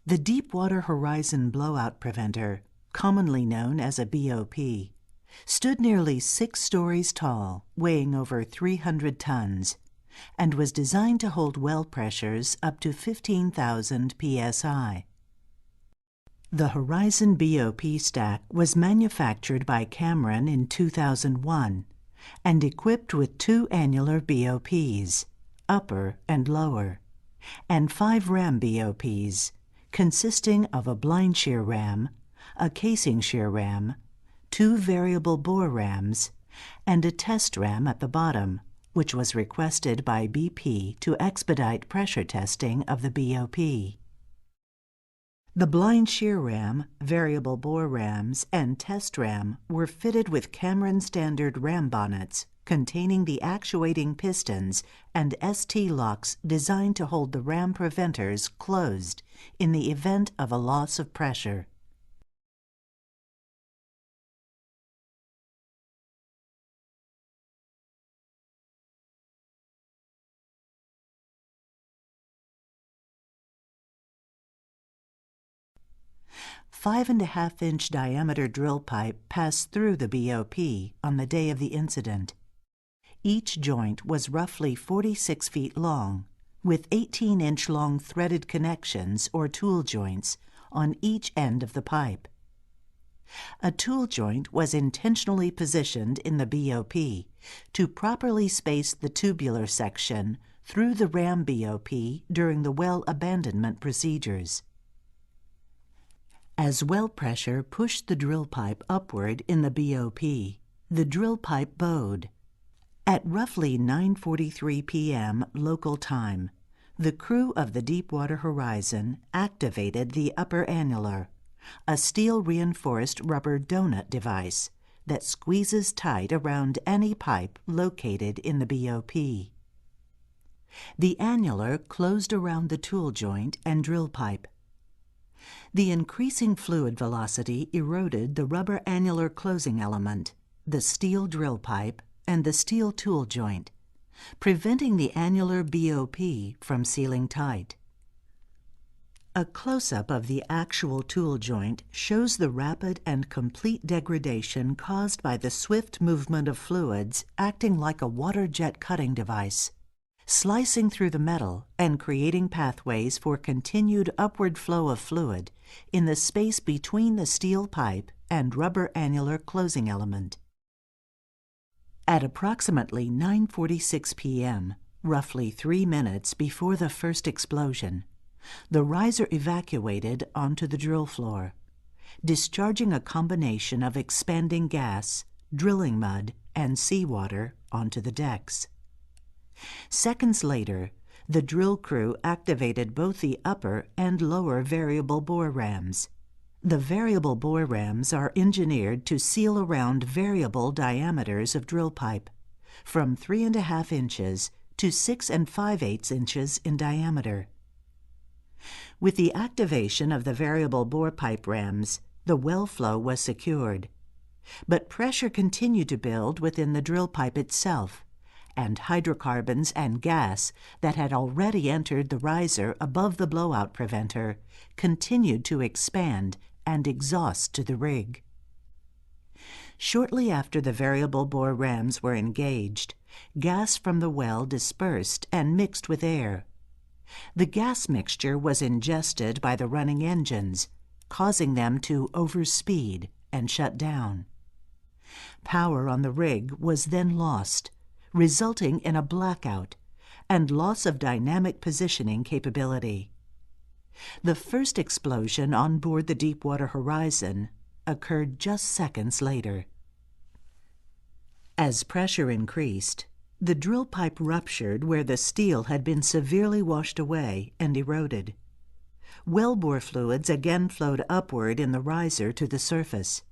The Deepwater Horizon Blowout Preventer, commonly known as a BOP, stood nearly 6 stories tall, weighing over 300 tons, and was designed to hold well pressures up to 15,000 psi. The Horizon BOP stack was manufactured by Cameron in 2001 and equipped with 2 annular BOPs, upper and lower, and 5 ram BOPs, consisting of a blind shear ram, a casing shear ram, 2 variable bore rams, and a test ram at the bottom, which was requested by BP to expedite pressure testing of the BOP. The blind shear ram, variable bore rams, and test ram were fitted with Cameron standard ram bonnets containing the actuating pistons and ST locks designed to hold the ram preventers closed in the event of a loss of pressure. A 5.5-inch diameter drill pipe passed through the BOP on the day of the incident. Each joint was roughly 46 feet long, with 18-inch long threaded connections or tool joints on each end of the pipe. A tool joint was intentionally positioned in the BOP to properly space the tubular section through the ram BOP during the well abandonment procedures. As well pressure pushed the drill pipe upward in the BOP, the drill pipe bowed. At roughly 9:43 p.m. local time, the crew of the Deepwater Horizon activated the upper annular, a steel-reinforced rubber donut device that squeezes tight around any pipe located in the BOP. The annular closed around the tool joint and drill pipe. The increasing fluid velocity eroded the rubber annular closing element, the steel drill pipe, and the steel tool joint, preventing the annular BOP from sealing tight. A close-up of the actual tool joint shows the rapid and complete degradation caused by the swift movement of fluids acting like a water jet cutting device, slicing through the metal and creating pathways for continued upward flow of fluid in the space between the steel pipe and rubber annular closing element. At approximately 9:46 p.m., roughly 3 minutes before the first explosion, the riser evacuated onto the drill floor, discharging a combination of expanding gas, drilling mud, and seawater onto the decks. Seconds later, the drill crew activated both the upper and lower variable bore rams. The variable bore rams are engineered to seal around variable diameters of drill pipe, from 3.5 inches to 6 5/8 inches in diameter. With the activation of the variable bore pipe rams, the well flow was secured, but pressure continued to build within the drill pipe itself, and hydrocarbons and gas that had already entered the riser above the blowout preventer continued to expand and exhaust to the rig. Shortly after the variable bore rams were engaged, gas from the well dispersed and mixed with air. The gas mixture was ingested by the running engines, causing them to overspeed and shut down. Power on the rig was then lost, resulting in a blackout and loss of dynamic positioning capability. The first explosion on board the Deepwater Horizon occurred just seconds later. As pressure increased, the drill pipe ruptured where the steel had been severely washed away and eroded. Wellbore fluids again flowed upward in the riser to the surface.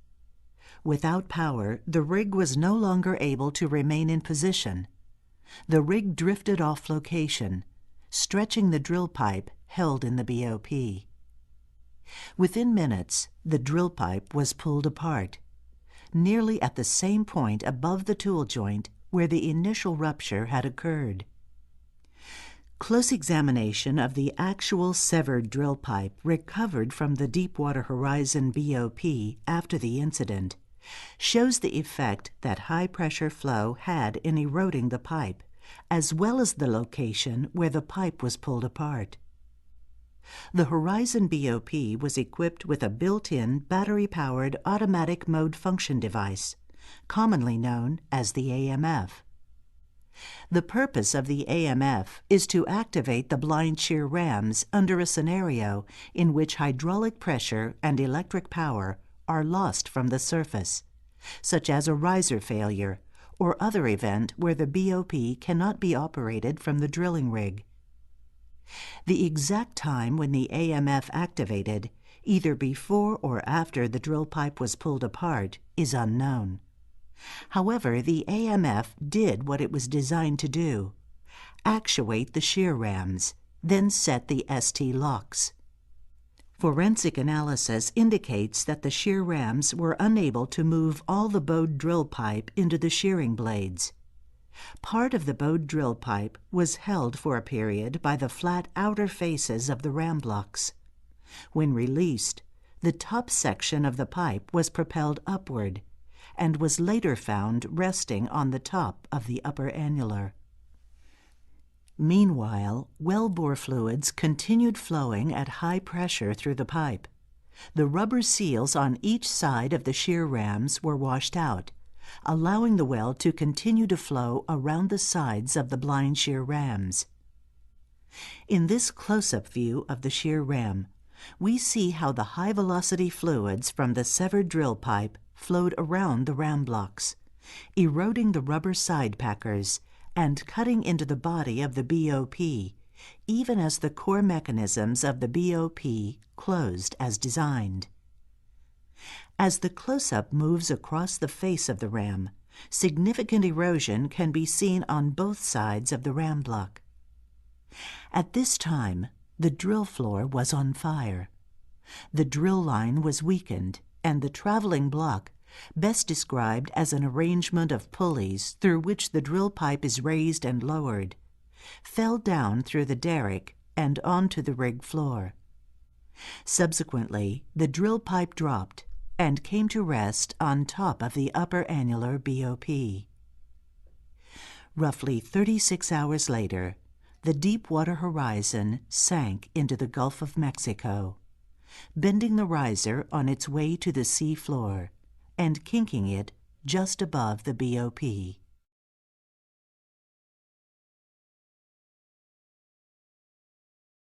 Without power, the rig was no longer able to remain in position. The rig drifted off location, stretching the drill pipe held in the BOP. Within minutes, the drill pipe was pulled apart, nearly at the same point above the tool joint where the initial rupture had occurred. Close examination of the actual severed drill pipe recovered from the Deepwater Horizon BOP after the incident shows the effect that high-pressure flow had in eroding the pipe, as well as the location where the pipe was pulled apart. The Horizon BOP was equipped with a built-in battery-powered automatic mode function device, commonly known as the AMF. The purpose of the AMF is to activate the blind shear rams under a scenario in which hydraulic pressure and electric power are lost from the surface, such as a riser failure or other event where the BOP cannot be operated from the drilling rig. The exact time when the AMF activated, either before or after the drill pipe was pulled apart, is unknown. However, the AMF did what it was designed to do: actuate the shear rams, then set the ST locks. Forensic analysis indicates that the shear rams were unable to move all the bowed drill pipe into the shearing blades. Part of the bowed drill pipe was held for a period by the flat outer faces of the ram blocks. When released, the top section of the pipe was propelled upward and was later found resting on the top of the upper annular. Meanwhile, wellbore fluids continued flowing at high pressure through the pipe. The rubber seals on each side of the shear rams were washed out, allowing the well to continue to flow around the sides of the blind shear rams. In this close-up view of the shear ram, we see how the high-velocity fluids from the severed drill pipe flowed around the ram blocks, eroding the rubber side packers and cutting into the body of the BOP, even as the core mechanisms of the BOP closed as designed. As the close-up moves across the face of the ram, significant erosion can be seen on both sides of the ram block. At this time, the drill floor was on fire. The drill line was weakened, and the traveling block, best described as an arrangement of pulleys through which the drill pipe is raised and lowered, fell down through the derrick and onto the rig floor. Subsequently, the drill pipe dropped and came to rest on top of the upper annular BOP. Roughly 36 hours later, the Deepwater Horizon sank into the Gulf of Mexico, bending the riser on its way to the sea floor and kinking it just above the BOP.